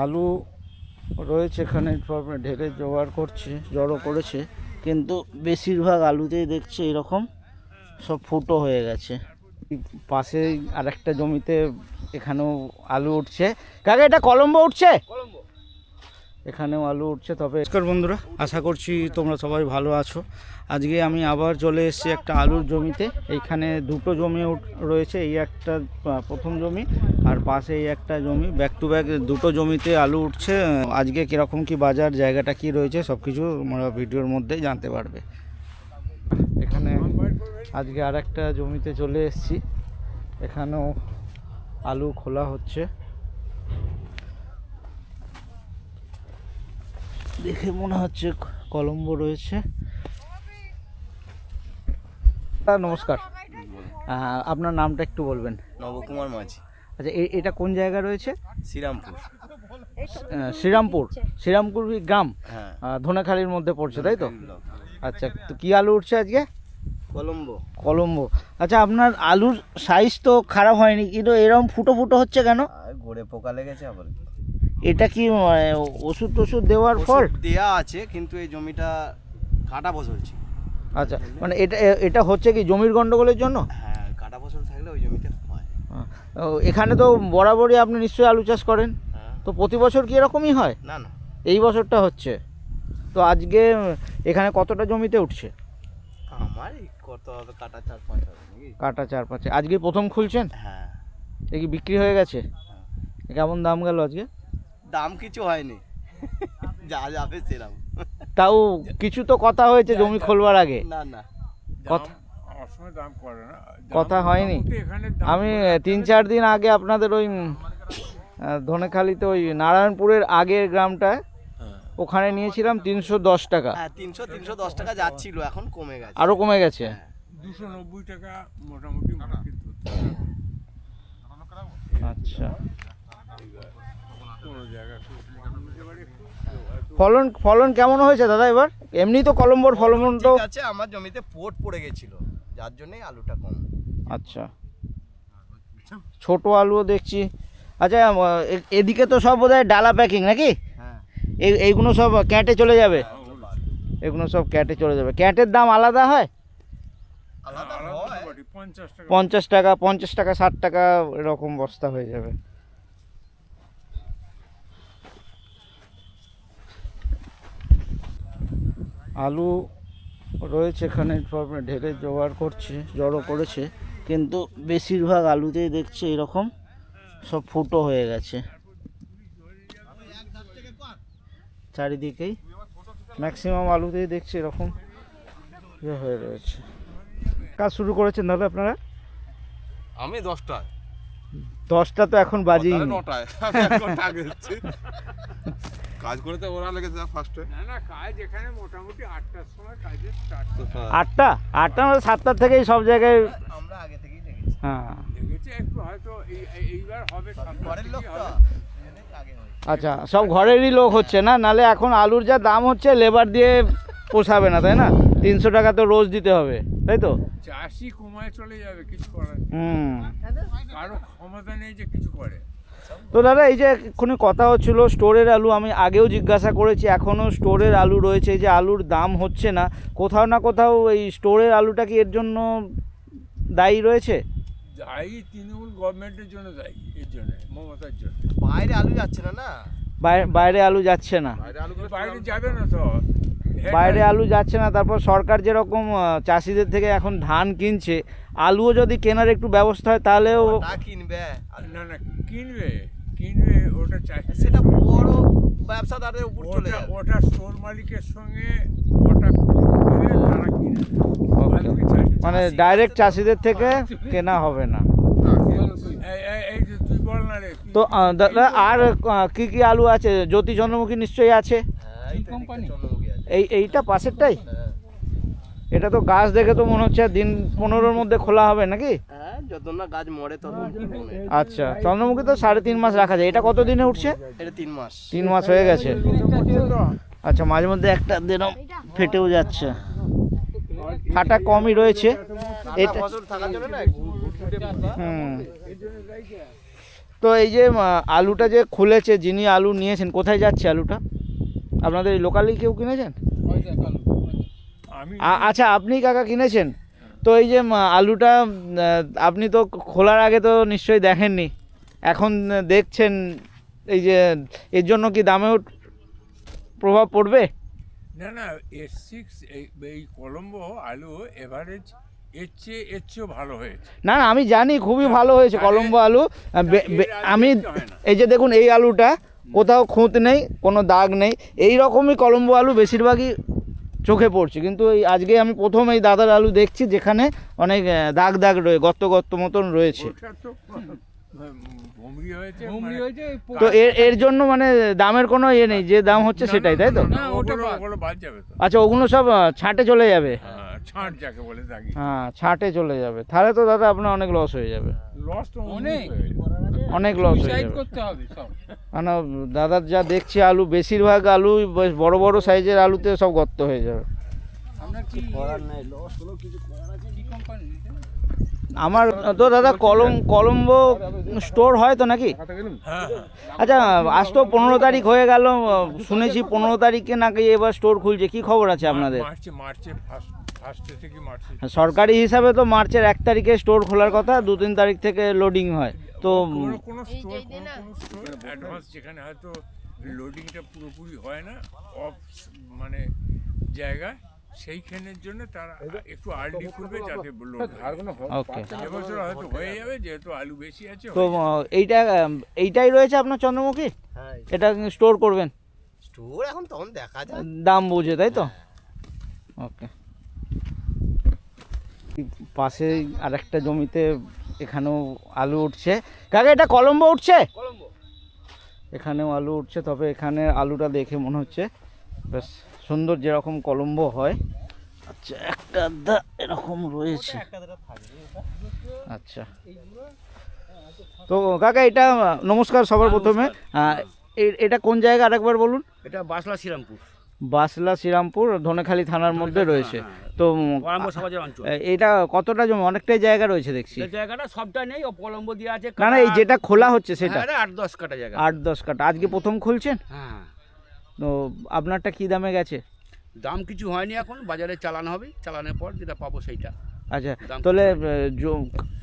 আলু রয়েছে এখানে, সব ঢেলে জড়ো করেছে, কিন্তু বেশিরভাগ আলুতেই দেখছে এরকম সব ফুটো হয়ে গেছে। পাশে আরেকটা জমিতে এখানেও আলু উঠছে। কাকা এটা কলম্বো উঠছে? এখানেও আলু উঠছে। তবে নমস্কার বন্ধুরা, আশা করছি তোমরা সবাই ভালো আছো। আজকে আমি আবার চলে এসেছি একটা আলুর জমিতে। এইখানে দুটো জমি রয়েছে, এই একটা প্রথম জমি আর পাশে এই একটা জমি, ব্যাক টু ব্যাক দুটো জমিতে আলু উঠছে। আজকে কীরকম কি বাজার, জায়গাটা কি রয়েছে সব কিছু আমরা ভিডিওর মধ্যেই জানতে পারবে। এখানে আজকে আর একটা জমিতে চলে এসেছি, এখানেও আলু খোলা হচ্ছে। দেখে মনে হচ্ছে কলম্বো রয়েছে। নমস্কার, আপনার নামটা একটু বলবেন? নবকুমার মাঝি। আচ্ছা, এটা কোন জায়গা রয়েছে? শ্রীরামপুর। শ্রীরামপুর গ্রাম, হ্যাঁ, ধনেখালির মধ্যে পড়ছে, তাই তো? আচ্ছা, তো কি আলু উঠছে আজকে? কলম্বো। আচ্ছা, আপনার আলুর সাইজ তো খারাপ হয়নি, কিন্তু এরকম ফুটো ফুটো হচ্ছে কেন? গোড়ে পোকা লেগেছে আবার। এটা কি ওষুধ টষুধ দেওয়ার ফল? দেয়া আছে, কিন্তু এই জমিটা কাটা ফসল ছিল। আচ্ছা, মানে এটা হচ্ছে কি জমির গন্ডগোলের জন্য? হ্যাঁ, কাটা ফসল থাকলে ওই জমিতে হয়। এখানে তো বরাবরই আপনি নিশ্চয়ই আলু চাষ করেন, তো প্রতি বছর কি এরকমই হয়? না না, এই বছরটা হচ্ছে। তো আজকে এখানে কতটা জমিতে উঠছে? আমার কত কাটা 4-5 হবে নাকি? কাটা 4-5। আজকে প্রথম খুলছেন? হ্যাঁ। এ কি বিক্রি হয়ে গেছে? কেমন দাম গেল আজকে? দাম কিছু হয়নি, যা যাবে সেরাম। তাও কিছু তো কথা হয়েছে জমি খোলবার আগে? না না, কথা হয়নি। আমি 3-4 দিন আগে আপনাদের ওই ধনেখালিতে, ওই নারায়ণপুরের আগের গ্রামটায়, ওখানে নিয়েছিলাম 310 টাকা। হ্যাঁ, 310 টাকা যাচ্ছিল, এখন কমে গেছে। আরো কমে গেছে? 290 টাকা মোটামুটি মার্কেট করতে। আচ্ছা, কোনো জায়গা ফলন কেমন হয়েছে দাদা এবার? এমনি তো কলম্বোর ফলন তো ঠিক আছে, আমার জমিতে পোট পড়ে গেছিল, যার জন্যই আলুটা কম। আচ্ছা, ছোট আলুও দেখছি। আচ্ছা, এদিকে তো সব বোধহয় ডালা প্যাকিং নাকি? হ্যাঁ, এইগুলো সব ক্যাটে চলে যাবে? এগুলো সব ক্যাটে চলে যাবে। ক্যাটের দাম আলাদা হয়? আলাদা হয়। 50 টাকা 60 টাকা এরকম বস্তা হয়ে যাবে। আলু রয়েছে এখানে, সব ঢেলে জড়ো করেছে, কিন্তু বেশিরভাগ আলুতেই দেখছে এরকম সব ফুটো হয়ে গেছে। চারিদিকেই ম্যাক্সিমাম আলুতেই দেখছি এরকম হয়ে রয়েছে। কাজ শুরু করেছেন দাদা আপনারা? আমি 10টা তো এখন বাজেই। 9টায় কাজ করে তো ওরা লেগেছে ফার্স্টে। না, কাজ এখানে মোটামুটি 8টার সময় কাজে স্টার্ট। 8টা মানে 7টার থেকেই সব জায়গায় আমরা আগে থেকেই দেখেছি। হ্যাঁ, দেখেছি একটু হয়তো এইবার হবে ঘরের লোক তো আগে হয়। আচ্ছা, সব ঘরেরই লোক হচ্ছে না, নালে এখন আলুর যা দাম হচ্ছে লেবার দিয়ে পোষাবে না, তাই না? 300 টাকা তো রোজ দিতে হবে, তাই তো? চাষি কমায় চলে যাবে, কিছু করার নেই। হুম। কারো ক্ষমতা নেই যে কিছু করে। তো দাদা, এই যে এক্ষুনি কথা হচ্ছিল স্টোরের আলু, আমি আগেও জিজ্ঞাসা করেছি, এখনও স্টোরের আলু রয়েছে, এই যে আলুর দাম হচ্ছে না, কোথাও না কোথাও এই স্টোরের আলুটা কি এর জন্য দায়ী রয়েছে? দায়ী তৃণমূল গভর্নমেন্টের জন্য দায়ী, এর জন্য, মমতার জন্য। বাইরে আলু যাচ্ছে না। না, বাইরে আলু যাচ্ছে না। বাইরে যাবে না তো, বাইরে আলু যাচ্ছে না। তারপর সরকার যেরকম চাষিদের থেকে এখন ধান কিনছে, আলুও যদি কেনার একটু ব্যবস্থা হয় তাহলেও না কিনবে। না কিনবে ওটা চাষি, সেটা বড় ব্যবসাদারের উপর চলে যাবে। ওটা স্টোর মালিকের সঙ্গে ওটা করে তারা কিনে। মানে ডাইরেক্ট চাষিদের থেকে কেনা হবে না। এই যে তুই বল না রে। তো দাদা, আর কি কি আলু আছে? জ্যোতি চন্দ্রমুখী নিশ্চয়ই আছে। এইটা পাশেরটাই? এটা তো গাছ দেখে তো মনে হচ্ছে দিন 15-র মধ্যে খোলা হবে নাকি? হ্যাঁ, যত না গাছ মরে তত। আচ্ছা, চন্দ্রমুখী তো 3.5 মাস রাখা যায়। এটা কত দিনে উঠছে? এটা 3 মাস। 3 মাস হয়ে গেছে। আচ্ছা, মাঝে মধ্যে একটা দিনও ফেটেও যাচ্ছে, ফাটা কমই রয়েছে। এটা ফসল থাকার জন্য না। হুম, তো এই যে আলুটা যে খুলেছে, যিনি আলু নিয়েছেন, কোথায় যাচ্ছে আলুটা? আপনাদের লোকালি কেউ কিনেছেন? আমি আচ্ছা, আপনি কাকা কিনেছেন? তো এই যে আলুটা আপনি তো খোলার আগে তো নিশ্চয়ই দেখেননি, এখন দেখছেন, এই যে এর জন্য কি দামেও প্রভাব পড়বে? না না, S6 এই কলম্বো আলু এভারেজ এর চেয়েও ভালো হয়েছে। না না, আমি জানি খুবই ভালো হয়েছে কলম্বো আলু। আমি এই যে দেখুন, এই আলুটা কোথাও খুঁত নেই, কোনো দাগ নেই, এই রকমই কলম্বো আলু বেশিরভাগই চোখে পড়ছে। কিন্তু এই আজকে আমি প্রথম এই দাদার আলু দেখছি যেখানে অনেক দাগ দাগ রয়ে গর্ত গর্ত মতন রয়েছে। ওটা তো ভুমরি হয়েছে, তো এর জন্য মানে দামের কোনো ইয়ে নেই, যে দাম হচ্ছে সেটাই, তাই তো? না ওগুলো বাদ যাবে তো। আচ্ছা, ওগুলো সব ছাঁটে চলে যাবে? হ্যাঁ, ছাঁট যাকে বলে থাকি। হ্যাঁ, ছাঁটে চলে যাবে, তাহলে তো দাদা আপনার অনেক লস হয়ে যাবে, লস তো অনেক। অনেক লস হয়ে ডিসাইড যাবে। করতে হবে সব। মানে দাদার যা দেখছি আলু, বেশিরভাগ আলু বেশ বড় বড় সাইজের আলুতে সব গর্ত হয়ে যাবে। আমরা কি করার নাই, লস হলো কিছু করার আছে। কি কোম্পানি? আমার তো দাদা কলম্বো স্টোর হয় তো নাকি? হ্যাঁ আচ্ছা, আজ তো 15 তারিখ হয়ে গেল, শুনেছি 15 তারিখে নাকি এবার স্টোর খুলছে, কি খবর আছে আপনাদের? মার্চে ফার্স্ট থেকে মার্চে। সরকারি হিসাবে তো মার্চের 1 তারিখে স্টোর খোলার কথা, 2-3 তারিখ থেকে লোডিং হয়। তো কোনো স্টোর অ্যাডভান্স যেখানে হয়তো লোডিংটা পুরোপুরি হয় না, অফ মানে জায়গায়, সেইখানের জন্য তারা একটু আর্লি খুলবে যাতে লোড ওকে, এবছর হয়তো হয়ে যাবে যেহেতু আলু বেশি আছে। তো এইটাই রয়েছে আপনার চন্দ্রমুখী, হ্যাঁ, এটা স্টোর করবেন স্টোর এখন তখন দেখা যায়। দাম বুঝে, তাই তো? ওকে। পাশে আরেকটা জমিতে এখানেও আলু উঠছে। কাকা, এটা কলম্বো উঠছে? এখানেও আলু উঠছে, তবে এখানে আলুটা দেখে মনে হচ্ছে বেশ সুন্দর, যেরকম কলম্বো হয়। আচ্ছা, একটা আধা এরকম রয়েছে। আচ্ছা, তো কাকা এটা নমস্কার সবার প্রথমে। এটা কোন জায়গা আরেকবার বলুন? এটা বাসলা শ্রীরামপুর, বাসলা শ্রীরামপুর ধনেখালি থানার মধ্যে রয়েছে। তো কলম্বো সমাজের অঞ্চল। এটা কতটা জমি? অনেকটাই জায়গা রয়েছে দেখছি। এই জায়গাটা সবটা নেই, ও কলম্বো দিয়ে আছে। না না, এই যেটা খোলা হচ্ছে সেটা? 8-10 কাটা জায়গা। 8-10 কাঠা। আজকে প্রথম খুলছেন? হ্যাঁ, তো আপনারটা কি দামে গেছে? দাম কিছু হয়নি, এখন বাজারে চালান হবে, চালানোর পর যেটা পাবো সেইটা। আচ্ছা, দাম তাহলে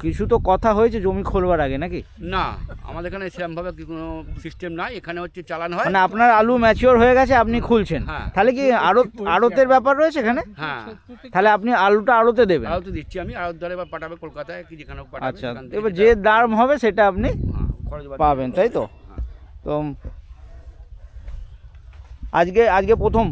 কিছু তো কথা হয়েছে জমি খোলবার আগে নাকি? না, আমাদের এখানে সেরকমভাবে কোনো সিস্টেম নাই, এখানে হচ্ছে চালান হয়। মানে আপনার আলু ম্যাচিওর হয়ে গেছে, আপনি খুলছেন? হ্যাঁ। তাহলে কি আড়তের ব্যাপার রয়েছে এখানে? হ্যাঁ, তাহলে আপনি আলুটা আড়তে দেবেন? আড়ত দিচ্ছি আমি, আড়ত দ্বারা এবার পাঠাবে কলকাতায় কি যেখানে পাঠাবে। আচ্ছা, সেখান থেকে এবার যেটা- যে দাম হবে সেটা আপনি হ্যাঁ, খরচ বাদ পাবেন, তাই তো? হ্যাঁ। তো আজকে প্রথম?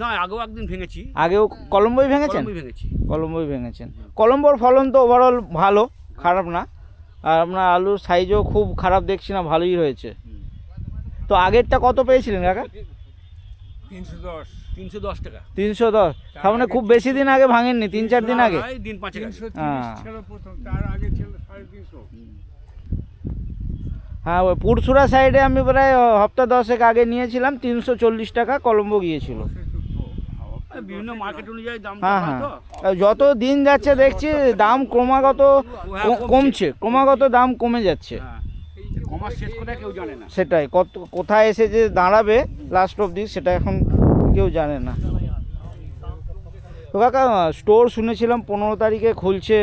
না, আগেও একদিন ভেঙেছি, আগেও কলম্বোই ভেঙেছেন? কলম্বোই ভেঙেছি। কলম্বোই ভেঙেছেন। কলম্বোর ফলন তো ওভারঅল ভালো, খারাপ না। আর আপনার আলুর সাইজও খুব খারাপ দেখছি না, ভালোই হয়েছে। তো আগেরটা কত পেয়েছিলেন কাকা? 310 310 টাকা। 310? তার মানে খুব বেশি দিন আগে ভাঙেননি, 3-4 দিন আগে? এই দিন 5 আগে। 330 ছিল প্রথম, তার আগে ছিল 350। হ্যাঁ, ওই পুরসুরা সাইডে আমি প্রায় সপ্তাহ 10 আগে নিয়েছিলাম, 340 টাকা কলম্বো গিয়েছিল। এই বিভিন্ন মার্কেট অনুযায়ী দাম হ্যাঁ হয় হ্যাঁ, তো। যত দিন যাচ্ছে দেখছি দাম ক্রমাগত কমছে, ক্রমাগত দাম কমে যাচ্ছে। হ্যাঁ, কমার শেষ কথা কেউ জানে না। সেটাই, কোথায় এসে যে দাঁড়াবে লাস্ট অবধি সেটা এখন কেউ জানে না। তো কাকা, স্টোর শুনেছিলাম 15 তারিখে খুলছে,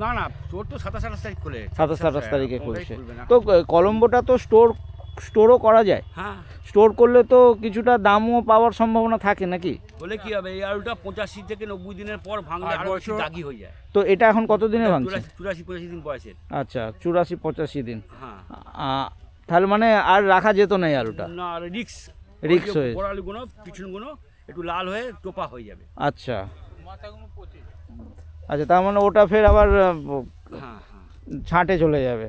না না, তোর তো 27-28 তারিখ খোলে। 27 তারিখে খুলছে। খুলবে না। তো কলম্বোটা তো স্টোরও করা যায়? হ্যাঁ, স্টোর করলে তো কিছুটা দামও পাওয়ার সম্ভাবনা থাকে নাকি? বলে কি হবে, এই আলুটা 85 থেকে 90 দিনের পর ভাঙলে 8 আরো বেশি বছর। দাগি হয়ে যায়। তো এটা এখন কত দিনে ভাঙছে? 84-85 দিন বয়সের। আচ্ছা, 84-85 দিন। হ্যাঁ, তাহলে মানে আর রাখা যেত না এই আলুটা? না, আর রিক্স রিক্স হয়ে। বড় আলুগুলো পিছনগুলো একটু লাল হয়ে টোপা হয়ে যাবে। আচ্ছা মাথাগুলো পচে যায়। আচ্ছা, তার মানে ওটা ফের আবার হ্যাঁ হ্যাঁ, ছাঁটে চলে যাবে?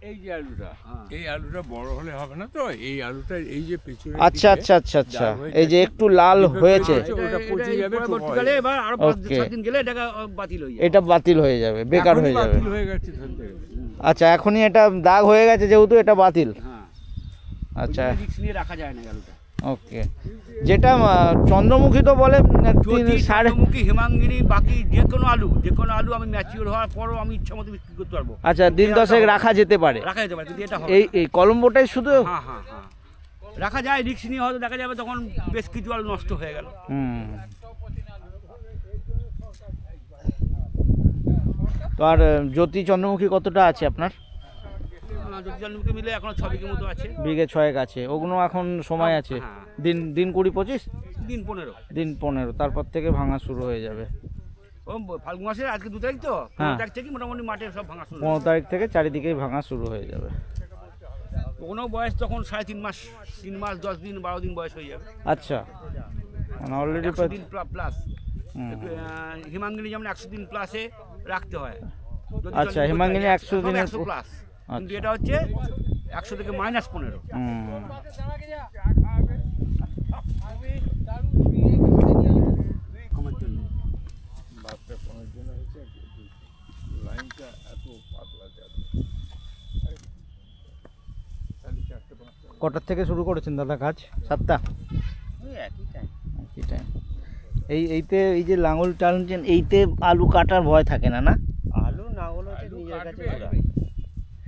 এই যে আলুটা, হ্যাঁ। এই আলুটা বড় হলে হবে না তো, এই আলুটা এই যে পিছনে আচ্ছা আচ্ছা আচ্ছা আচ্ছা, এই যে একটু লাল হয়েছে ওটা পচে যাবে, টোপা হয়ে পরবর্তীকালে যাবে। এবার আরো Okay. 5-7 দিন গেলে এটা বাতিল হয়ে যাবে। এটা বাতিল হয়ে যাবে, বেকার এখনই হয়ে যাবে। বাতিল হয়ে গেছে ধরতে গেলে। আচ্ছা, এখনই এটা দাগ হয়ে গেছে যেহেতু এটা বাতিল। হ্যাঁ, আচ্ছা, রিক্স নিয়ে রাখা যায় না এই আলুটা। ওকে, যেটা চন্দ্রমুখী তো বলে যদি সাড়ে, চন্দ্রমুখী হিমাঙ্গিনী বাকি যে কোনো আলু আমি ম্যাচিওর হওয়ার পরও আমি ইচ্ছা মতো বিক্রি করতে পারবো। আচ্ছা দিন দশেক রাখা যেতে পারে। রাখা যেতে পারে, কিন্তু এটা হবে এই কলম্বোটাই শুধু? হ্যাঁ হ্যাঁ হ্যাঁ রাখা যায়, রিস্ক নিয়ে হয়তো দেখা যাবে তখন বেশ কিছু আলু নষ্ট হয়ে গেল। হুম। তো আর জ্যোতি চন্দ্রমুখী কতটা আছে আপনার? যদি চন্দ্রমুখী মিলে এখনো 6 বিঘে মতো আছে। বিঘে 6 আছে, ওগুলো এখন সময় আছে? হ্যাঁ। দিন 20-25 দিন 15। দিন 15, তারপর থেকে ভাঙা শুরু হয়ে যাবে। ও ফাল্গুন মাসের আজকে 2 তারিখ তো, 15 তারিখ থেকে মোটামুটি মাঠে সব ভাঙা শুরু। 15 তারিখ থেকে চারিদিকেই ভাঙা শুরু হয়ে যাবে। কোনো বয়স তখন 3.5 মাস, 3 মাস 10 দিন 12 দিন বয়স হয়ে যাবে। আচ্ছা, মানে অলরেডি 100 দিন প্লাস। হিমাঙ্গিনী যেমন 100 দিন প্লাসে রাখতে হয়। যদি আচ্ছা, চন্দ্রমুখী হিমাঙ্গিনী হয়, 100 সব দিনের 100 প্লাস, কিন্তু আচ্ছা। এটা হচ্ছে 100 থেকে -15। আমার জন্য বাচ্চা কোনোর জন্য হয়েছে লাইনটা এত পাতলা যাবে, তাহলে 4-5টা। কটার থেকে শুরু করেছেন দাদা কাজ? 7টা? ওই একই টাইম। একই টাইম। এইতে এই যে লাঙল টানছেন, এইতে আলু কাটার ভয় থাকে না? না, আলু না হলো নিজের কাছে ঘোরা।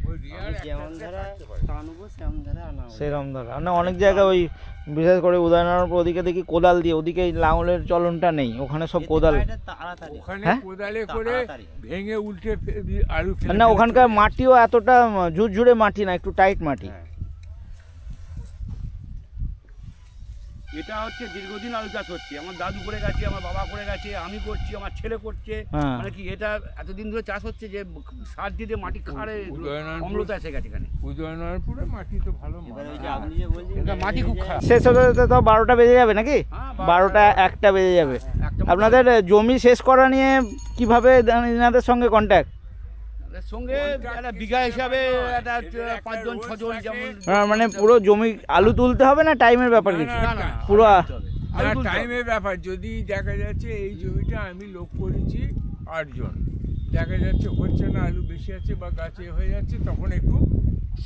ওই রিয়ার যেমন ধারা টানবো সেমন ধারা আনা হবে। সেরকম দাদা না, অনেক জায়গায় ওই বিশেষ করে উদয়নারায়ণপুর ওদিকে দেখি কোদাল দিয়ে, ওদিকে এই লাঙলের চলনটা নেই, ওখানে সব কোদাল। এটা তাড়াতাড়ি ওখানে হ্যাঁ? কোদালে করে তাড়াতাড়ি। ভেঙে উল্টে আলু ফেলে না, দিলে ওখানকার চলে। মাটিও এতটা ঝুরঝুরে মাটি না, একটু টাইট মাটি। এটা হচ্ছে দীর্ঘদিন আলু চাষ হচ্ছে, আমার দাদু করে গেছে, আমার বাবা করে গেছে, আমি করছি, আমার ছেলে করছে। হ্যাঁ। মানে কি এটা এতদিন ধরে চাষ হচ্ছে যে সার দিয়ে মাটি খাড়ে উদয়নারায়ণপুর- অম্লতা এসে গেছে এখানে। উদয়নারায়ণপুরে মাটি তো ভালো এবার ওই মাটি। যে আপনি যে বলছেন এটা মাটি খুব খারাপ। শেষ হতে হতে তো 12টা বেজে যাবে নাকি? হ্যাঁ, 12টা 1টা বেজে যাবে। একটা আপনাদের জমি শেষ করা নিয়ে কিভাবে এনাদের সঙ্গে কন্ট্যাক্ট? এর সঙ্গে একটা বিঘা হিসাবে একটা 5 জন 6 জন যেমন। মানে পুরো জমি আলু তুলতে হবে না টাইমের ব্যাপার কিছু? না, না, পুরো আলু না, তুলতে হবে। টাইমের ব্যাপার। যদি দেখা যাচ্ছে এই জমিটা আমি লোক করেছি 8 জন, দেখা যাচ্ছে হচ্ছে না, আলু বেশি আছে বা গাছে হয়ে যাচ্ছে, তখন একটু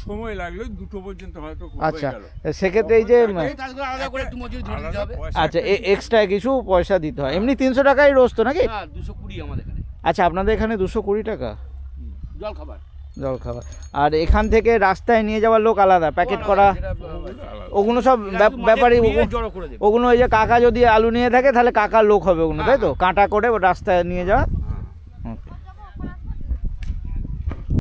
সময় লাগলো, 2টো পর্যন্ত হয়তো হয়ে আচ্ছা, গেল। সেক্ষেত্রে এই যে এই কাজগুলো আলাদা করে একটু মজুরি ধরে দিতে আলাদা হবে। পয়সা আচ্ছা, একটা এক্সট্রা কিছু পয়সা দিতে হয়? এমনি 300 টাকাই রোজ তো নাকি? হ্যাঁ, 220 আমাদের এখানে আচ্ছা, আপনাদের এখানে 220 টাকা জল খাবার। জল খাবার। আর এখান থেকে রাস্তায় নিয়ে যাওয়ার লোক আলাদা, প্যাকেট করা, ওগুলো সব ব্যাপারই। জড়ো করে দেবে। ওগুলো ওই যে কাকা যদি আলু নিয়ে থাকে তাহলে কাকার লোক হবে ওগুলো, তাই তো? কাঁটা করে রাস্তায় নিয়ে যাওয়া।